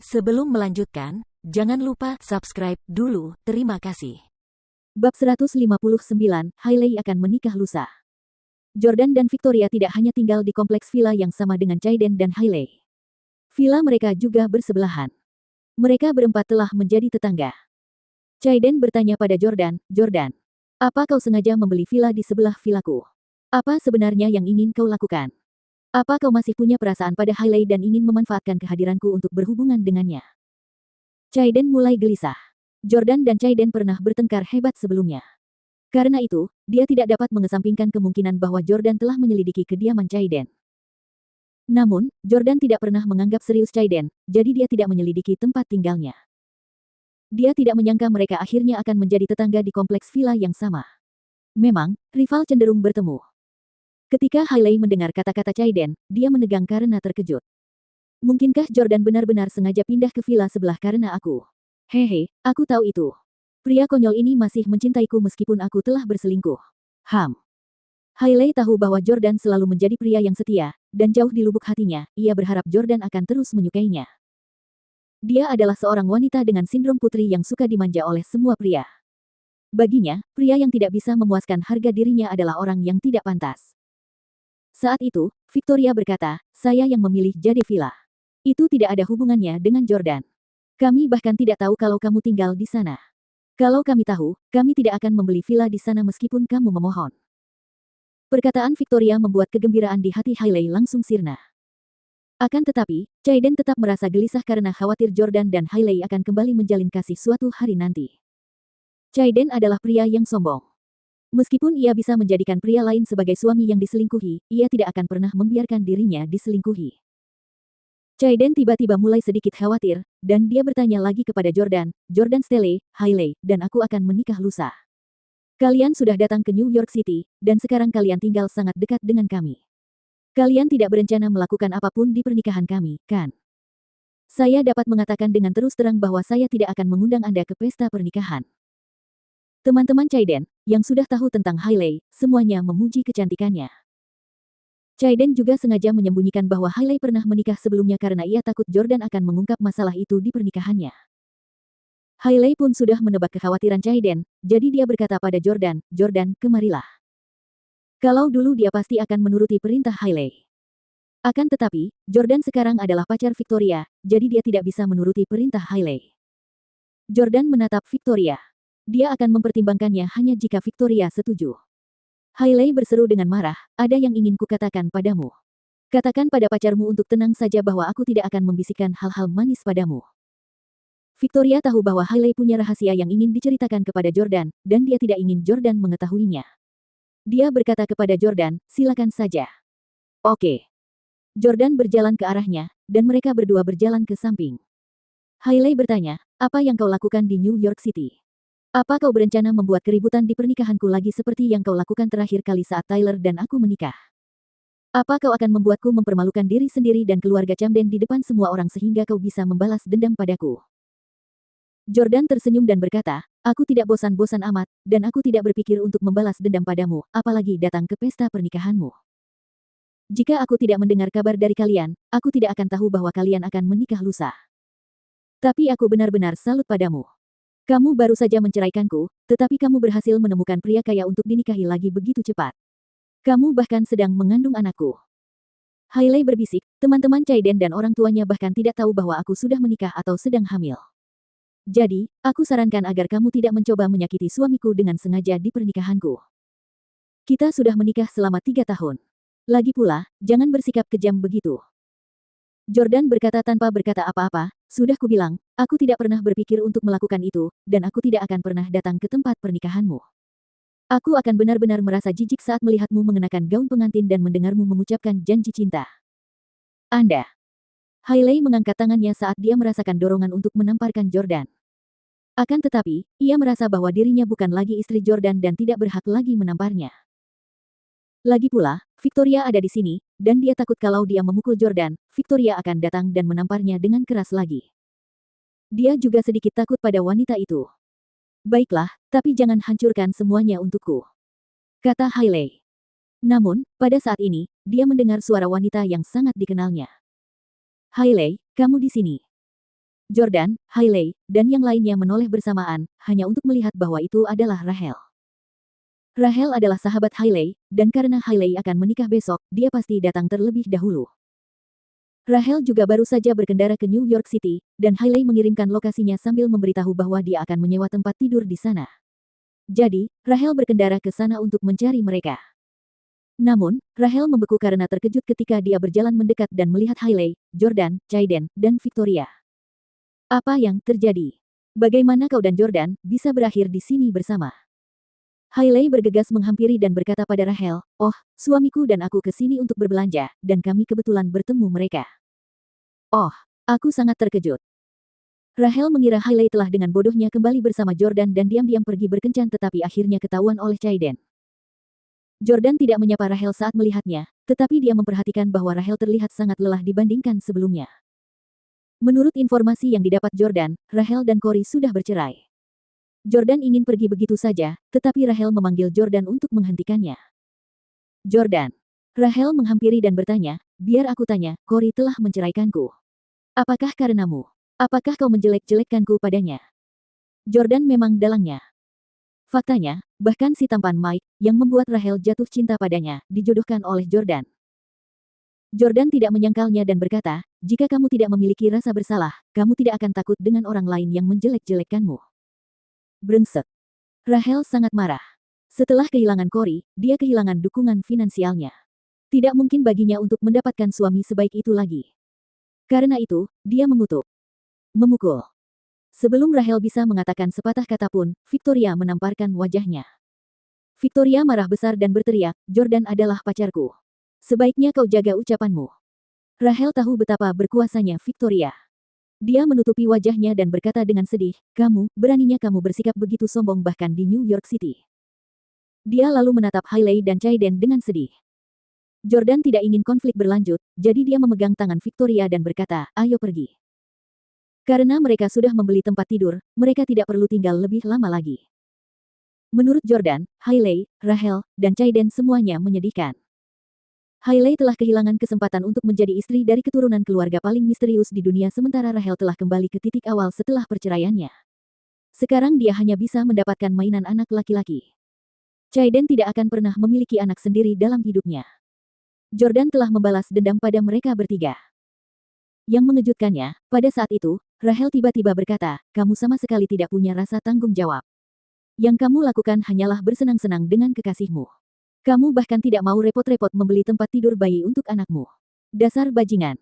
Sebelum melanjutkan, jangan lupa subscribe dulu, terima kasih. Bab 159, Hailey akan menikah lusa. Jordan dan Victoria tidak hanya tinggal di kompleks villa yang sama dengan Chaiden dan Hailey. Villa mereka juga bersebelahan. Mereka berempat telah menjadi tetangga. Chaiden bertanya pada Jordan, "Jordan, apa kau sengaja membeli villa di sebelah villaku? Apa sebenarnya yang ingin kau lakukan? Apa kau masih punya perasaan pada Hailey dan ingin memanfaatkan kehadiranku untuk berhubungan dengannya?" Chaiden mulai gelisah. Jordan dan Chaiden pernah bertengkar hebat sebelumnya. Karena itu, dia tidak dapat mengesampingkan kemungkinan bahwa Jordan telah menyelidiki kediaman Chaiden. Namun, Jordan tidak pernah menganggap serius Chaiden, jadi dia tidak menyelidiki tempat tinggalnya. Dia tidak menyangka mereka akhirnya akan menjadi tetangga di kompleks villa yang sama. Memang, rival cenderung bertemu. Ketika Hailey mendengar kata-kata Chaiden, dia menegang karena terkejut. Mungkinkah Jordan benar-benar sengaja pindah ke villa sebelah karena aku? Hehe, aku tahu itu. Pria konyol ini masih mencintaiku meskipun aku telah berselingkuh. Hailey tahu bahwa Jordan selalu menjadi pria yang setia, dan jauh di lubuk hatinya, ia berharap Jordan akan terus menyukainya. Dia adalah seorang wanita dengan sindrom putri yang suka dimanja oleh semua pria. Baginya, pria yang tidak bisa memuaskan harga dirinya adalah orang yang tidak pantas. Saat itu, Victoria berkata, "Saya yang memilih Jade Villa. Itu tidak ada hubungannya dengan Jordan. Kami bahkan tidak tahu kalau kamu tinggal di sana. Kalau kami tahu, kami tidak akan membeli villa di sana meskipun kamu memohon." Perkataan Victoria membuat kegembiraan di hati Hailey langsung sirna. Akan tetapi, Chaiden tetap merasa gelisah karena khawatir Jordan dan Hailey akan kembali menjalin kasih suatu hari nanti. Chaiden adalah pria yang sombong. Meskipun ia bisa menjadikan pria lain sebagai suami yang diselingkuhi, ia tidak akan pernah membiarkan dirinya diselingkuhi. Chaiden tiba-tiba mulai sedikit khawatir, dan dia bertanya lagi kepada Jordan, "Jordan Stelle, Hailey, dan aku akan menikah lusa. Kalian sudah datang ke New York City, dan sekarang kalian tinggal sangat dekat dengan kami. Kalian tidak berencana melakukan apapun di pernikahan kami, kan? Saya dapat mengatakan dengan terus terang bahwa saya tidak akan mengundang Anda ke pesta pernikahan." Teman-teman Chaiden, yang sudah tahu tentang Hailey, semuanya memuji kecantikannya. Chaiden juga sengaja menyembunyikan bahwa Hailey pernah menikah sebelumnya karena ia takut Jordan akan mengungkap masalah itu di pernikahannya. Hailey pun sudah menebak kekhawatiran Chaiden, jadi dia berkata pada Jordan, "Jordan, kemarilah. Kalau dulu dia pasti akan menuruti perintah Hailey. Akan tetapi, Jordan sekarang adalah pacar Victoria, jadi dia tidak bisa menuruti perintah Hailey." Jordan menatap Victoria. Dia akan mempertimbangkannya hanya jika Victoria setuju. Hailey berseru dengan marah, "Ada yang ingin kukatakan padamu. Katakan pada pacarmu untuk tenang saja bahwa aku tidak akan membisikkan hal-hal manis padamu." Victoria tahu bahwa Hailey punya rahasia yang ingin diceritakan kepada Jordan, dan dia tidak ingin Jordan mengetahuinya. Dia berkata kepada Jordan, "Silakan saja." "Oke." Jordan berjalan ke arahnya, dan mereka berdua berjalan ke samping. Hailey bertanya, "Apa yang kau lakukan di New York City? Apa kau berencana membuat keributan di pernikahanku lagi seperti yang kau lakukan terakhir kali saat Tyler dan aku menikah? Apa kau akan membuatku mempermalukan diri sendiri dan keluarga Camden di depan semua orang sehingga kau bisa membalas dendam padaku?" Jordan tersenyum dan berkata, "Aku tidak bosan-bosan amat, dan aku tidak berpikir untuk membalas dendam padamu, apalagi datang ke pesta pernikahanmu. Jika aku tidak mendengar kabar dari kalian, aku tidak akan tahu bahwa kalian akan menikah lusa. Tapi aku benar-benar salut padamu. Kamu baru saja menceraikanku, tetapi kamu berhasil menemukan pria kaya untuk dinikahi lagi begitu cepat. Kamu bahkan sedang mengandung anakku." Hailey berbisik, teman-teman Chaiden dan orang tuanya bahkan tidak tahu bahwa aku sudah menikah atau sedang hamil. Jadi, aku sarankan agar kamu tidak mencoba menyakiti suamiku dengan sengaja di pernikahanku. Kita sudah menikah selama 3 tahun. Lagi pula, jangan bersikap kejam begitu. Jordan berkata tanpa berkata apa-apa, "Sudah kubilang, aku tidak pernah berpikir untuk melakukan itu, dan aku tidak akan pernah datang ke tempat pernikahanmu. Aku akan benar-benar merasa jijik saat melihatmu mengenakan gaun pengantin dan mendengarmu mengucapkan janji cinta. Anda." Hailey mengangkat tangannya saat dia merasakan dorongan untuk menamparkan Jordan. Akan tetapi, ia merasa bahwa dirinya bukan lagi istri Jordan dan tidak berhak lagi menamparnya. Lagi pula, Victoria ada di sini, dan dia takut kalau dia memukul Jordan, Victoria akan datang dan menamparnya dengan keras lagi. Dia juga sedikit takut pada wanita itu. "Baiklah, tapi jangan hancurkan semuanya untukku," kata Hailey. Namun, pada saat ini, dia mendengar suara wanita yang sangat dikenalnya. "Hailey, kamu di sini." Jordan, Hailey, dan yang lainnya menoleh bersamaan, hanya untuk melihat bahwa itu adalah Rachel. Rachel adalah sahabat Hailey, dan karena Hailey akan menikah besok, dia pasti datang terlebih dahulu. Rachel juga baru saja berkendara ke New York City, dan Hailey mengirimkan lokasinya sambil memberitahu bahwa dia akan menyewa tempat tidur di sana. Jadi, Rachel berkendara ke sana untuk mencari mereka. Namun, Rachel membeku karena terkejut ketika dia berjalan mendekat dan melihat Hailey, Jordan, Jayden, dan Victoria. Apa yang terjadi? Bagaimana kau dan Jordan bisa berakhir di sini bersama? Hailey bergegas menghampiri dan berkata pada Rachel, "Oh, suamiku dan aku ke sini untuk berbelanja, dan kami kebetulan bertemu mereka." Oh, aku sangat terkejut. Rachel mengira Hailey telah dengan bodohnya kembali bersama Jordan dan diam-diam pergi berkencan tetapi akhirnya ketahuan oleh Jayden. Jordan tidak menyapa Rachel saat melihatnya, tetapi dia memperhatikan bahwa Rachel terlihat sangat lelah dibandingkan sebelumnya. Menurut informasi yang didapat Jordan, Rachel dan Corey sudah bercerai. Jordan ingin pergi begitu saja, tetapi Rachel memanggil Jordan untuk menghentikannya. Jordan. Rachel menghampiri dan bertanya, "Biar aku tanya, Corey telah menceraikanku. Apakah karenamu? Apakah kau menjelek-jelekkanku padanya?" Jordan memang dalangnya. Faktanya, bahkan si tampan Mike, yang membuat Rachel jatuh cinta padanya, dijodohkan oleh Jordan. Jordan tidak menyangkalnya dan berkata, "Jika kamu tidak memiliki rasa bersalah, kamu tidak akan takut dengan orang lain yang menjelek-jelekkanmu." Brengsek. Rachel sangat marah. Setelah kehilangan Corey, dia kehilangan dukungan finansialnya. Tidak mungkin baginya untuk mendapatkan suami sebaik itu lagi. Karena itu, dia mengutuk. Memukul. Sebelum Rachel bisa mengatakan sepatah kata pun, Victoria menamparkan wajahnya. Victoria marah besar dan berteriak, "Jordan adalah pacarku. Sebaiknya kau jaga ucapanmu." Rachel tahu betapa berkuasanya Victoria. Dia menutupi wajahnya dan berkata dengan sedih, beraninya kamu bersikap begitu sombong bahkan di New York City." Dia lalu menatap Hailey dan Jayden dengan sedih. Jordan tidak ingin konflik berlanjut, jadi dia memegang tangan Victoria dan berkata, "Ayo pergi." Karena mereka sudah membeli tempat tidur, mereka tidak perlu tinggal lebih lama lagi. Menurut Jordan, Hailey, Rachel, dan Jayden semuanya menyedihkan. Hailey telah kehilangan kesempatan untuk menjadi istri dari keturunan keluarga paling misterius di dunia sementara Rachel telah kembali ke titik awal setelah perceraiannya. Sekarang dia hanya bisa mendapatkan mainan anak laki-laki. Jayden tidak akan pernah memiliki anak sendiri dalam hidupnya. Jordan telah membalas dendam pada mereka bertiga. Yang mengejutkannya, pada saat itu, Rachel tiba-tiba berkata, "Kamu sama sekali tidak punya rasa tanggung jawab. Yang kamu lakukan hanyalah bersenang-senang dengan kekasihmu. Kamu bahkan tidak mau repot-repot membeli tempat tidur bayi untuk anakmu. Dasar bajingan."